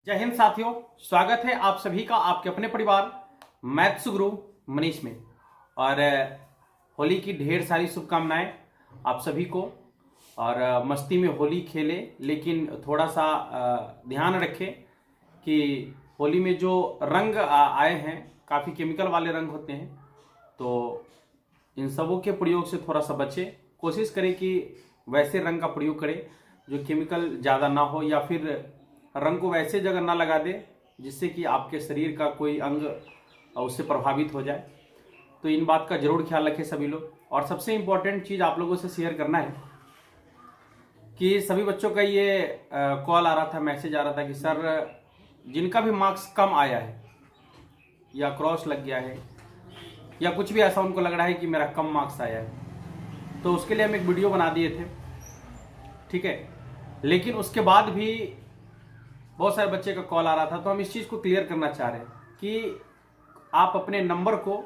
जय हिंद साथियों, स्वागत है आप सभी का आपके अपने परिवार मैथ्स गुरु मनीष में। और होली की ढेर सारी शुभकामनाएं आप सभी को। और मस्ती में होली खेले, लेकिन थोड़ा सा ध्यान रखें कि होली में जो रंग आए हैं काफ़ी केमिकल वाले रंग होते हैं, तो इन सबों के प्रयोग से थोड़ा सा बचें। कोशिश करें कि वैसे रंग का प्रयोग करें जो केमिकल ज़्यादा ना हो, या फिर रंग को वैसे जगह ना लगा दे जिससे कि आपके शरीर का कोई अंग उससे प्रभावित हो जाए। तो इन बात का जरूर ख्याल रखें सभी लोग। और सबसे इम्पोर्टेंट चीज़ आप लोगों से शेयर करना है कि सभी बच्चों का ये कॉल आ रहा था, मैसेज आ रहा था कि सर जिनका भी मार्क्स कम आया है या क्रॉस लग गया है या कुछ भी ऐसा उनको लग रहा है कि मेरा कम मार्क्स आया है, तो उसके लिए हम एक वीडियो बना दिए थे, ठीक है। लेकिन उसके बाद भी बहुत सारे बच्चे का कॉल आ रहा था, तो हम इस चीज़ को क्लियर करना चाह रहे हैं कि आप अपने नंबर को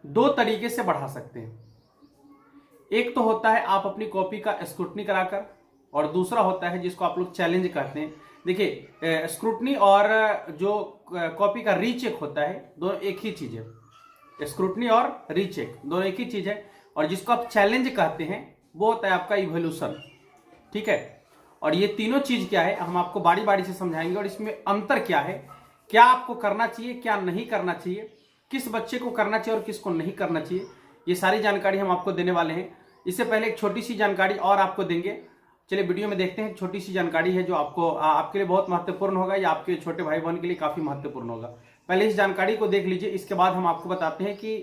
दो तरीके से बढ़ा सकते हैं। एक तो होता है आप अपनी कॉपी का स्क्रूटनी कराकर, और दूसरा होता है जिसको आप लोग चैलेंज कहते हैं। देखिए, स्क्रूटनी और जो कॉपी का रीचेक होता है, दोनों एक ही चीज़ है। स्क्रूटनी और रीचेक दोनों एक ही चीज़ है। और जिसको आप चैलेंज कहते हैं वो होता है आपका इवोल्यूशन, ठीक है। और ये तीनों चीज क्या है हम आपको बारी बारी से समझाएंगे, और इसमें अंतर क्या है, क्या आपको करना चाहिए, क्या नहीं करना चाहिए, किस बच्चे को करना चाहिए और किसको नहीं करना चाहिए, ये सारी जानकारी हम आपको देने वाले हैं। इससे पहले एक छोटी सी जानकारी और आपको देंगे। चलिए वीडियो में देखते हैं। छोटी सी जानकारी है जो आपको आपके लिए बहुत महत्वपूर्ण होगा, या आपके छोटे भाई बहन के लिए काफी महत्वपूर्ण होगा। पहले इस जानकारी को देख लीजिए, इसके बाद हम आपको बताते हैं कि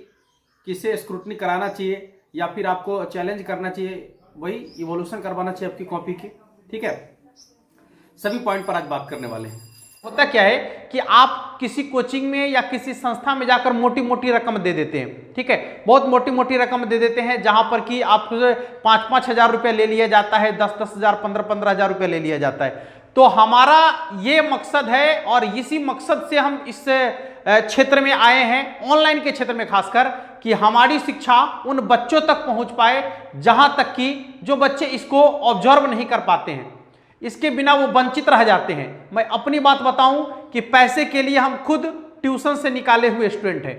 किसे स्क्रूटनी कराना चाहिए या फिर आपको चैलेंज करना चाहिए, वही इवोल्यूशन करवाना चाहिए आपकी कॉपी की, ठीक है। सभी पॉइंट पर आज बात करने वाले हैं। होता क्या है कि आप किसी कोचिंग में या किसी संस्था में जाकर मोटी मोटी रकम दे देते हैं, ठीक है। बहुत मोटी मोटी रकम दे देते हैं, जहां पर कि आपको 5-5 हजार रुपया ले लिया जाता है, 10-10 हजार, 15-15 हजार रुपया ले लिया जाता है। तो हमारा ये मकसद है, और इसी मकसद से हम इस क्षेत्र में आए हैं, ऑनलाइन के क्षेत्र में खासकर, कि हमारी शिक्षा उन बच्चों तक पहुंच पाए जहां तक कि जो बच्चे इसको ऑब्जर्व नहीं कर पाते हैं, इसके बिना वो वंचित रह जाते हैं। मैं अपनी बात बताऊं कि पैसे के लिए हम खुद ट्यूशन से निकाले हुए स्टूडेंट हैं।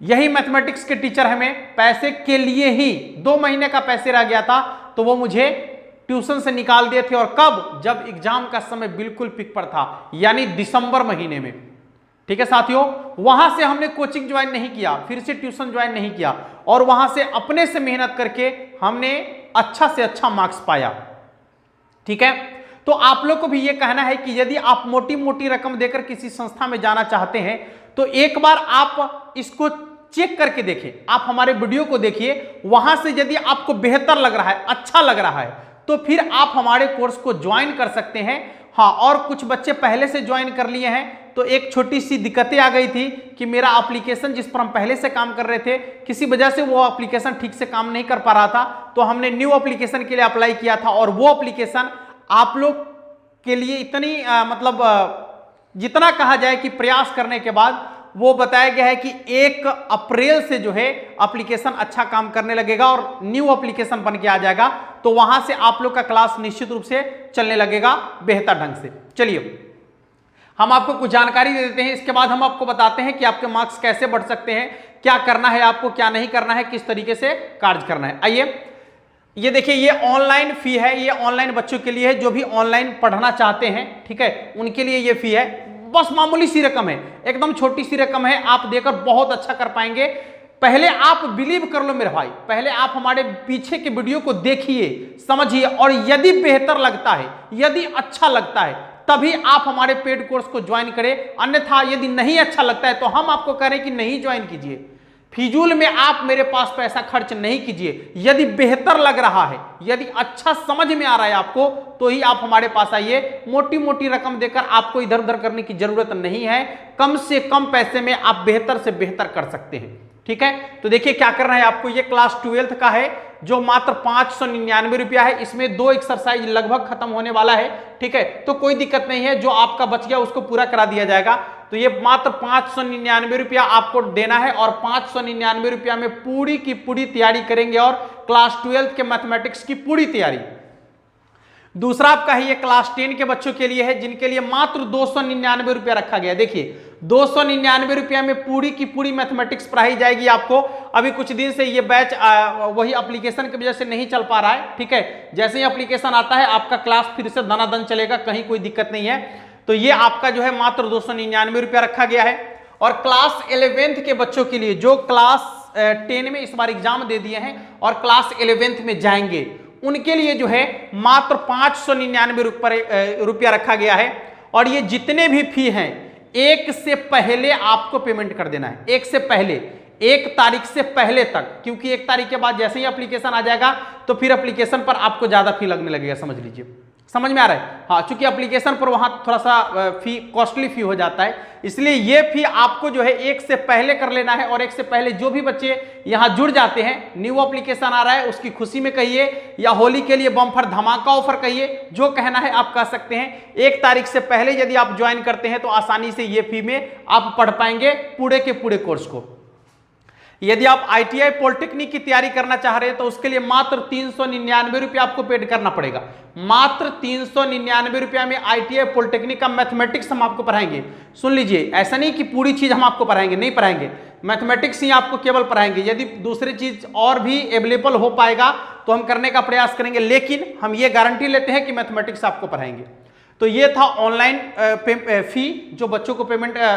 यही मैथमेटिक्स के टीचर हमें पैसे के लिए ही 2 महीने का पैसे रह गया था तो वो मुझे ट्यूशन से निकाल दिए थे। और कब? जब एग्जाम का समय बिल्कुल पिक पर था, यानी दिसंबर महीने में, ठीक है साथियों। वहां से हमने कोचिंग ज्वाइन नहीं किया, फिर से ट्यूशन ज्वाइन नहीं किया, और वहां से अपने से मेहनत करके हमने अच्छा से अच्छा मार्क्स पाया, ठीक है। तो आप लोग को भी यह कहना है कि यदि आप मोटी मोटी रकम देकर किसी संस्था में जाना चाहते हैं तो एक बार आप इसको चेक करके देखें। आप हमारे वीडियो को देखिए, वहां से यदि आपको बेहतर लग रहा है, अच्छा लग रहा है, तो फिर आप हमारे कोर्स को ज्वाइन कर सकते हैं। हाँ, और कुछ बच्चे पहले से ज्वाइन कर लिए हैं, तो एक छोटी सी दिक्कतें आ गई थी कि मेरा एप्लीकेशन जिस पर हम पहले से काम कर रहे थे, किसी वजह से वो एप्लीकेशन ठीक से काम नहीं कर पा रहा था, तो हमने न्यू एप्लीकेशन के लिए अप्लाई किया था। और वो एप्लीकेशन आप लोग के लिए इतनी जितना कहा जाए कि प्रयास करने के बाद वो बताया गया है कि 1 अप्रैल से जो है एप्लीकेशन अच्छा काम करने लगेगा और न्यू एप्लीकेशन बन के आ जाएगा। तो वहां से आप लोग का क्लास निश्चित रूप से चलने लगेगा बेहतर ढंग से। चलिए हम आपको कुछ जानकारी दे देते हैं, इसके बाद हम आपको बताते हैं कि आपके मार्क्स कैसे बढ़ सकते हैं, क्या करना है आपको, क्या नहीं करना है, किस तरीके से कार्य करना है। आइए, ये देखिए, ये ऑनलाइन फी है, ये ऑनलाइन बच्चों के लिए है जो भी ऑनलाइन पढ़ना चाहते हैं, ठीक है, उनके लिए ये फी है। बस मामूली सी रकम है, एकदम छोटी सी रकम है, आप देकर बहुत अच्छा कर पाएंगे। पहले आप बिलीव कर लो मेरे भाई, पहले आप हमारे पीछे के वीडियो को देखिए, समझिए, और यदि बेहतर लगता है, यदि अच्छा लगता है, तभी आप हमारे पेड कोर्स को ज्वाइन करें। अन्यथा यदि नहीं अच्छा लगता है तो हम आपको कह रहे हैं कि नहीं ज्वाइन कीजिए। फिजूल में आप मेरे पास पैसा खर्च नहीं कीजिए। यदि बेहतर लग रहा है, यदि अच्छा समझ में आ रहा है आपको, तो ही आप हमारे पास आइए। मोटी मोटी रकम देकर आपको इधर उधर करने की जरूरत नहीं है। कम से कम पैसे में आप बेहतर से बेहतर कर सकते हैं, ठीक है। तो देखिए क्या करना है आपको, ये क्लास 12th का है जो मात्र 599 रुपया है। इसमें 2 एक्सरसाइज लगभग खत्म होने वाला है, ठीक है। तो कोई दिक्कत नहीं है, जो आपका बच गया उसको पूरा करा दिया जाएगा। तो ये मात्र 599 रुपया आपको देना है, और 599 रुपया में पूरी की पूरी तैयारी करेंगे, और क्लास 12th के मैथमेटिक्स की पूरी तैयारी। दूसरा आपका है ये क्लास 10 के बच्चों के लिए है, जिनके लिए मात्र 299 रुपया रखा गया। देखिए 299 रुपया में पूरी की पूरी मैथमेटिक्स पढ़ाई जाएगी आपको। अभी कुछ दिन से ये बैच वही एप्लीकेशन की वजह से नहीं चल पा रहा है, ठीक है। जैसे ही एप्लीकेशन आता है आपका क्लास फिर से दनादन चलेगा, कहीं कोई दिक्कत नहीं है। तो ये आपका जो है मात्र 299 रुपया रखा गया है। और क्लास 11th के बच्चों के लिए जो क्लास 10 में इस बार एग्जाम दे दिए हैं और क्लास 11th में जाएंगे, उनके लिए जो है मात्र 599 रुपया रखा गया है। और ये जितने भी फी हैं, एक से पहले आपको पेमेंट कर देना है, एक से पहले, 1 तारीख से पहले तक, क्योंकि 1 तारीख के बाद जैसे ही एप्लीकेशन आ जाएगा तो फिर एप्लीकेशन पर आपको ज्यादा फी लगने लगेगा, समझ लीजिए। समझ में आ रहा है? हाँ, चूंकि एप्लीकेशन पर वहां थोड़ा सा फी, कॉस्टली फी हो जाता है, इसलिए ये फी आपको जो है 1 से पहले कर लेना है। और 1 से पहले जो भी बच्चे यहां जुड़ जाते हैं, न्यू एप्लीकेशन आ रहा है उसकी खुशी में कहिए, या होली के लिए बम्पर धमाका ऑफर कहिए, जो कहना है आप कह सकते हैं। 1 तारीख से पहले यदि आप ज्वाइन करते हैं तो आसानी से ये फी में आप पढ़ पाएंगे पूरे के पूरे कोर्स को। यदि आप ITI पॉलिटेक्निक की तैयारी करना चाह रहे हैं तो उसके लिए मात्र 399 रुपया आपको पेड करना पड़ेगा। मात्र 399 रुपया में ITI पॉलिटेक्निक का मैथमेटिक्स हम आपको पढ़ाएंगे। सुन लीजिए, ऐसा नहीं कि पूरी चीज हम आपको पढ़ाएंगे, नहीं पढ़ाएंगे, मैथमेटिक्स ही आपको केवल पढ़ाएंगे। यदि दूसरी चीज और भी अवेलेबल हो पाएगा तो हम करने का प्रयास करेंगे, लेकिन हम ये गारंटी लेते हैं कि मैथमेटिक्स आपको पढ़ाएंगे। तो ये था ऑनलाइन फी, जो बच्चों को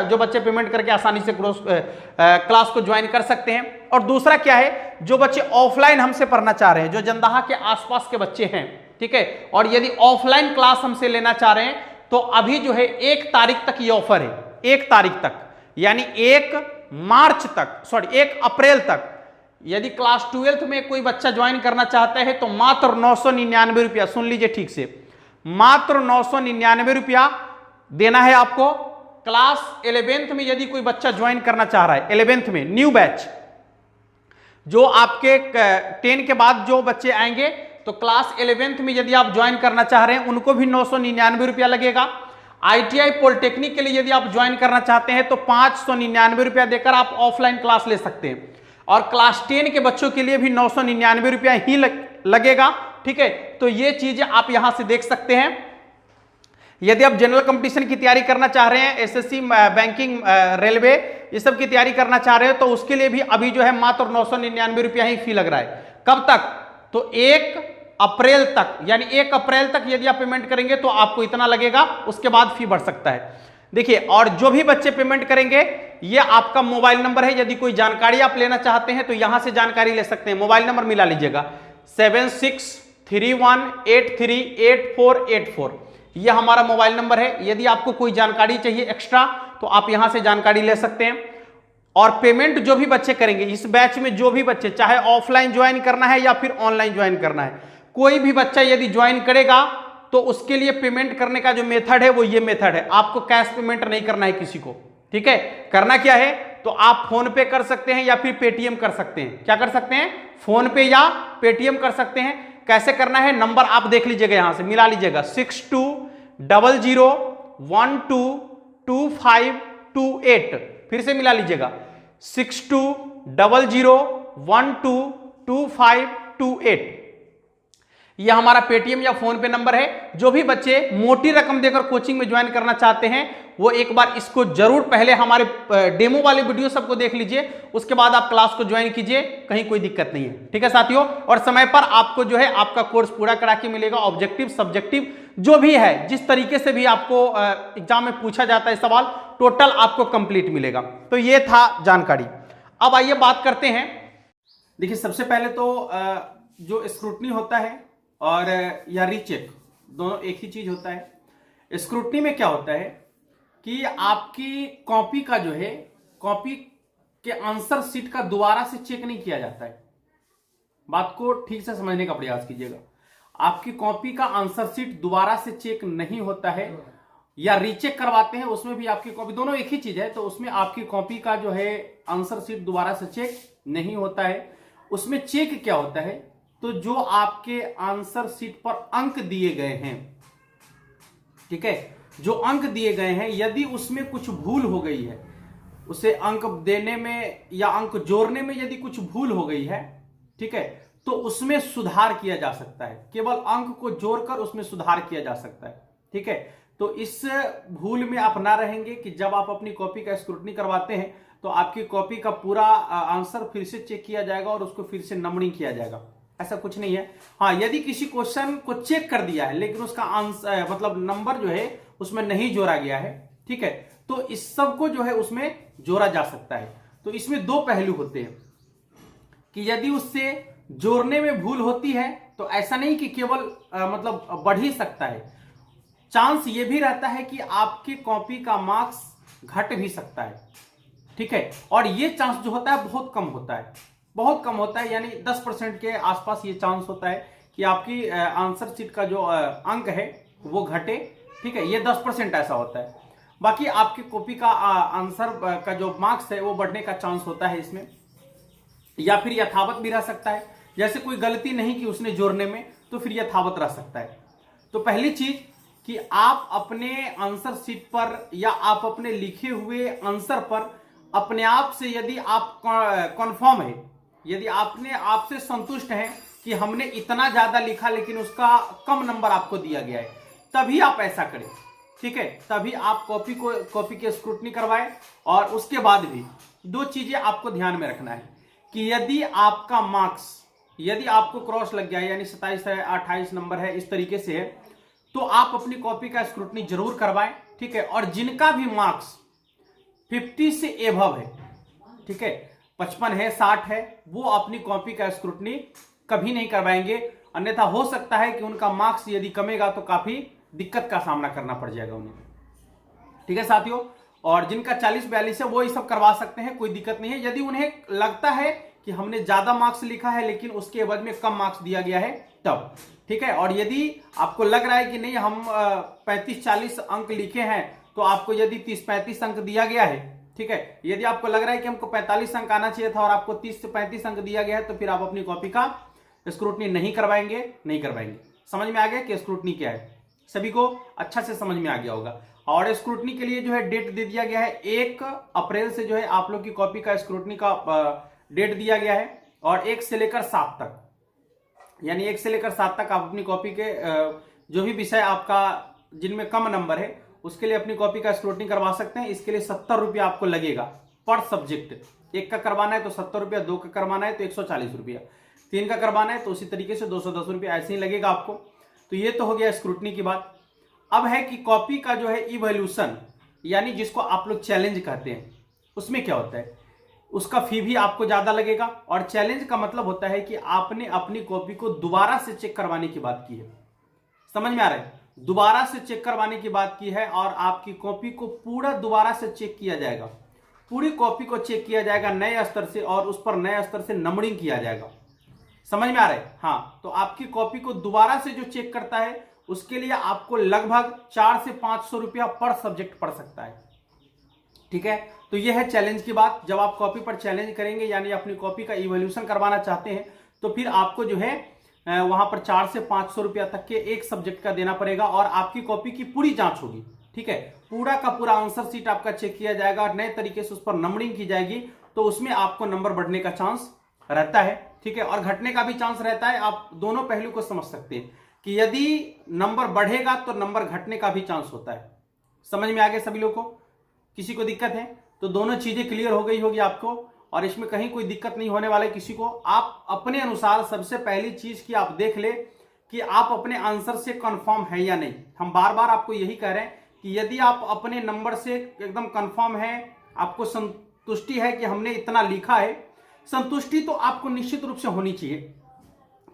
जो बच्चे पेमेंट करके आसानी से क्लास को ज्वाइन कर सकते हैं। और दूसरा क्या है, जो बच्चे ऑफलाइन हमसे पढ़ना चाह रहे हैं, जो जंदाहा के आसपास के बच्चे हैं, ठीक है, और यदि ऑफलाइन क्लास हमसे लेना चाह रहे हैं तो अभी जो है 1 तारीख तक ये ऑफर है, 1 तारीख तक, यानी 1 मार्च तक, सॉरी 1 अप्रैल तक। यदि क्लास 12th में कोई बच्चा ज्वाइन करना चाहता है तो मात्र 999 रुपया, सुन लीजिए ठीक से, मात्र 999 रुपया देना है आपको। क्लास 11th में यदि कोई बच्चा ज्वाइन करना चाह रहा है, 11th में न्यू बैच, जो आपके 10 के बाद जो बच्चे आएंगे, तो क्लास 11th में यदि आप ज्वाइन करना चाह रहे हैं उनको भी 999 रुपया लगेगा। ITI पॉलिटेक्निक के लिए यदि आप ज्वाइन करना चाहते हैं तो 599 रुपया देकर आप ऑफलाइन क्लास ले सकते हैं। और क्लास 10 के बच्चों के लिए भी 999 रुपया ही लगेगा, ठीक है। तो ये चीजें आप यहां से देख सकते हैं। यदि आप जनरल कंपटीशन की तैयारी करना चाह रहे हैं, SSC, बैंकिंग, रेलवे, ये सब की तैयारी करना चाह रहे हैं तो उसके लिए भी अभी जो है मात्र 999 रुपया ही फी लग रहा है। कब तक? तो 1 अप्रैल तक, यानी 1 अप्रैल तक यदि आप पेमेंट करेंगे तो आपको इतना लगेगा, उसके बाद फी बढ़ सकता है। देखिए, और जो भी बच्चे पेमेंट करेंगे, ये आपका मोबाइल नंबर है, यदि कोई जानकारी आप लेना चाहते हैं तो यहां से जानकारी ले सकते हैं। मोबाइल नंबर मिला लीजिएगा, 7631838484, ये हमारा मोबाइल नंबर है। यदि आपको कोई जानकारी चाहिए एक्स्ट्रा तो आप यहां से जानकारी ले सकते हैं। और पेमेंट जो भी बच्चे करेंगे इस बैच में, जो भी बच्चे, चाहे ऑफलाइन ज्वाइन करना है या फिर ऑनलाइन ज्वाइन करना है, कोई भी बच्चा यदि ज्वाइन करेगा तो उसके लिए पेमेंट करने का जो मेथड है वो ये मेथड है। आपको कैश पेमेंट नहीं करना है किसी को, ठीक है। करना क्या है, तो आप फोन पे कर सकते हैं या फिर पेटीएम कर सकते हैं। क्या कर सकते हैं? फोन पे या पेटीएम कर सकते हैं। कैसे करना है, नंबर आप देख लीजिएगा, यहां से मिला लीजिएगा, 6200122528। फिर से मिला लीजिएगा, 6200122528। यह हमारा पेटीएम या फोन पे नंबर है। जो भी बच्चे मोटी रकम देकर कोचिंग में ज्वाइन करना चाहते हैं वो एक बार इसको जरूर पहले हमारे डेमो वाले वीडियो सबको देख लीजिए, उसके बाद आप क्लास को ज्वाइन कीजिए, कहीं कोई दिक्कत नहीं है, ठीक है साथियों। और समय पर आपको जो है आपका कोर्स पूरा करा के मिलेगा। ऑब्जेक्टिव, सब्जेक्टिव जो भी है, जिस तरीके से भी आपको एग्जाम में पूछा जाता है सवाल, टोटल आपको कंप्लीट मिलेगा। तो ये था जानकारी। अब आइए बात करते हैं। देखिए, सबसे पहले तो जो स्क्रूटनी होता है और या रीचेक, दोनों एक ही चीज होता है। स्क्रूटनी में क्या होता है कि आपकी कॉपी का जो है, कॉपी के आंसर शीट का दोबारा से चेक नहीं किया जाता है। बात को ठीक से समझने का प्रयास कीजिएगा। आपकी कॉपी का आंसर शीट दोबारा से चेक नहीं होता है, या रीचेक करवाते हैं, उसमें भी आपकी कॉपी, दोनों एक ही चीज है। तो उसमें आपकी कॉपी का जो है आंसर शीट दोबारा से चेक नहीं होता है। उसमें चेक क्या होता है, तो जो आपके आंसर शीट पर अंक दिए गए हैं, ठीक है, जो अंक दिए गए हैं, यदि उसमें कुछ भूल हो गई है, उसे अंक देने में या अंक जोड़ने में यदि कुछ भूल हो गई है, ठीक है, तो उसमें सुधार किया जा सकता है, केवल अंक को जोड़कर उसमें सुधार किया जा सकता है। ठीक है, तो इस भूल में आप ना रहेंगे कि जब आप अपनी कॉपी का स्क्रूटनी करवाते हैं तो आपकी कॉपी का पूरा आंसर फिर से चेक किया जाएगा और उसको फिर से नंबरिंग किया जाएगा। ऐसा कुछ नहीं है। हाँ, यदि किसी क्वेश्चन को चेक कर दिया है लेकिन उसका आंसर मतलब नंबर जो है उसमें नहीं जोड़ा गया है, ठीक है, तो इस सब को जो है उसमें जोड़ा जा सकता है। तो इसमें दो पहलू होते हैं कि यदि उससे जोड़ने में भूल होती है तो ऐसा नहीं कि केवल मतलब बढ़ ही सकता है, चांस ये भी रहता है कि आपकी कॉपी का मार्क्स घट भी सकता है। ठीक है, और ये चांस जो होता है बहुत कम होता है, बहुत कम होता है, यानी 10% के आसपास ये चांस होता है कि आपकी आंसर शीट का जो अंक है वो घटे। ठीक है, ये 10% ऐसा होता है। बाकी आपकी कॉपी का आंसर का जो मार्क्स है वो बढ़ने का चांस होता है इसमें, या फिर यथावत भी रह सकता है। जैसे कोई गलती नहीं की उसने जोड़ने में तो फिर यथावत रह सकता है। तो पहली चीज कि आप अपने आंसर शीट पर या आप अपने लिखे हुए आंसर पर अपने आप से यदि आप कन्फर्म है, यदि आपने आपसे संतुष्ट हैं कि हमने इतना ज्यादा लिखा लेकिन उसका कम नंबर आपको दिया गया है, तभी आप ऐसा करें। ठीक है, तभी आप कॉपी की स्क्रूटनी करवाएं। और उसके बाद भी दो चीजें आपको ध्यान में रखना है कि यदि आपका मार्क्स, यदि आपको क्रॉस लग गया है यानी 27 है, 28 नंबर है, इस तरीके से है, तो आप अपनी कॉपी का स्क्रूटनी जरूर करवाएं। ठीक है, और जिनका भी मार्क्स 50 से एबव है, ठीक है, 55 है, 60 है, वो अपनी कॉपी का स्क्रूटनी कभी नहीं करवाएंगे। अन्यथा हो सकता है कि उनका मार्क्स यदि कमेगा तो काफी दिक्कत का सामना करना पड़ जाएगा उन्हें। ठीक है साथियों, और जिनका 40-42 है वो ये सब करवा सकते हैं, कोई दिक्कत नहीं है। यदि उन्हें लगता है कि हमने ज्यादा मार्क्स लिखा है लेकिन उसके एवज में कम मार्क्स दिया गया है तब, ठीक है, और यदि आपको लग रहा है कि नहीं हम 35-40 अंक लिखे हैं तो आपको यदि 30-35 अंक दिया गया है, ठीक है, यदि आपको लग रहा है कि हमको 45 अंक आना चाहिए था और आपको 30 से 35 अंक दिया गया है तो फिर आप अपनी कॉपी का स्क्रूटनी नहीं करवाएंगे। समझ में आ गया कि स्क्रूटनी क्या है? सभी को अच्छा से समझ में आ गया होगा। और स्क्रूटनी के लिए जो है डेट दे दिया गया है, 1 अप्रैल से जो है आप लोग की कॉपी का स्क्रूटनी का डेट दिया गया है, और 1 से लेकर 7 तक, यानी 1 से लेकर 7 तक आप अपनी कॉपी के जो भी विषय आपका जिनमें कम नंबर है उसके लिए अपनी कॉपी का स्क्रूटनी करवा सकते हैं। इसके लिए 70 रुपया आपको लगेगा पर सब्जेक्ट। 1 का करवाना है तो 70 रुपया, 2 का करवाना है तो 140 रुपया, 3 का करवाना है तो उसी तरीके से 210 रुपया ऐसे ही लगेगा आपको। तो ये तो हो गया स्क्रूटनी की बात। अब है कि कॉपी का जो है इवैल्यूएशन, यानी जिसको आप लोग चैलेंज कहते हैं, उसमें क्या होता है, उसका फी भी आपको ज्यादा लगेगा। और चैलेंज का मतलब होता है कि आपने अपनी कॉपी को दोबारा से चेक करवाने की बात की है। समझ में आ रहा है? दोबारा से चेक करवाने की बात की है और आपकी कॉपी को पूरा दोबारा से चेक किया जाएगा, पूरी कॉपी को चेक किया जाएगा नए स्तर से, और उस पर नए स्तर से नंबरिंग किया जाएगा। समझ में आ रहा है? हाँ, तो आपकी कॉपी को दोबारा से जो चेक करता है उसके लिए आपको लगभग 400 से 500 रुपया पर सब्जेक्ट पड़ सकता है। ठीक है, तो यह है चैलेंज की बात। जब आप कॉपी पर चैलेंज करेंगे यानी अपनी कॉपी का इवैल्यूएशन करवाना चाहते हैं तो फिर आपको जो है वहां पर 400 से 500 रुपया तक के एक सब्जेक्ट का देना पड़ेगा, और आपकी कॉपी की पूरी जांच होगी। ठीक है, पूरा का पूरा आंसर शीट आपका चेक किया जाएगा और नए तरीके से उस पर नंबरिंग की जाएगी, तो उसमें आपको नंबर बढ़ने का चांस रहता है। ठीक है, और घटने का भी चांस रहता है। आप दोनों पहलू को समझ सकते हैं कि यदि नंबर बढ़ेगा तो नंबर घटने का भी चांस होता है। समझ में आ गया सभी लोग को? किसी को दिक्कत है? तो दोनों चीजें क्लियर हो गई होगी आपको, और इसमें कहीं कोई दिक्कत नहीं होने वाला है किसी को। आप अपने अनुसार सबसे पहली चीज की आप देख ले कि आप अपने आंसर से कंफर्म है या नहीं। हम बार बार आपको यही कह रहे हैं कि यदि आप अपने नंबर से एकदम कंफर्म है, आपको संतुष्टि है कि हमने इतना लिखा है, संतुष्टि तो आपको निश्चित रूप से होनी चाहिए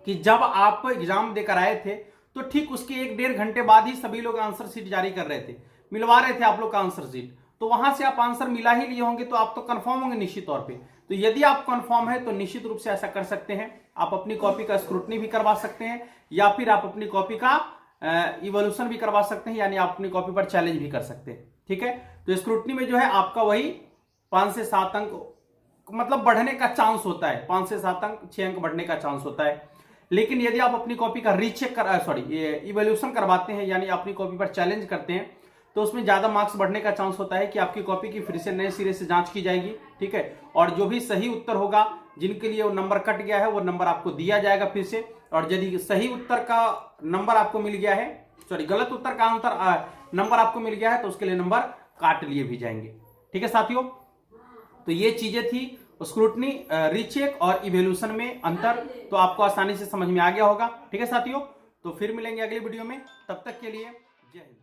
कि जब आप एग्जाम देकर आए थे तो ठीक उसके 1-1.5 घंटे बाद ही सभी लोग आंसर शीट जारी कर रहे थे, मिलवा रहे थे आप लोग का आंसर शीट, तो वहां से आप आंसर मिला ही लिए होंगे, तो आप तो कंफर्म होंगे निश्चित तौर पे। तो यदि आप कंफर्म है तो निश्चित रूप से ऐसा कर सकते हैं, आप अपनी कॉपी का स्क्रूटनी भी करवा सकते हैं, या फिर आप अपनी कॉपी का इवोल्यूशन भी करवा सकते हैं, यानी आप अपनी कॉपी पर चैलेंज भी कर सकते हैं। ठीक है, तो स्क्रूटनी में जो है आपका वही 5 से 7 अंक मतलब बढ़ने का चांस होता है, 5 से 7 अंक, 6 अंक बढ़ने का चांस होता है। लेकिन यदि आप अपनी कॉपी का रीचेक इवोल्यूशन करवाते हैं, यानी अपनी कॉपी पर चैलेंज करते हैं, तो उसमें ज्यादा मार्क्स बढ़ने का चांस होता है कि आपकी कॉपी की फिर से नए सिरे से जांच की जाएगी। ठीक है, और जो भी सही उत्तर होगा, जिनके लिए वो नंबर कट गया है वो नंबर आपको दिया जाएगा फिर से, और यदि सही उत्तर का नंबर आपको मिल गया है, सॉरी गलत उत्तर का नंबर आपको मिल गया है तो उसके लिए नंबर काट लिए भी जाएंगे। ठीक है साथियों, तो ये चीजें थी स्क्रूटनी, रीचेक और इवैल्यूएशन में अंतर, तो आपको आसानी से समझ में आ गया होगा। ठीक है साथियों, तो फिर मिलेंगे अगली वीडियो में, तब तक के लिए जय हिंद।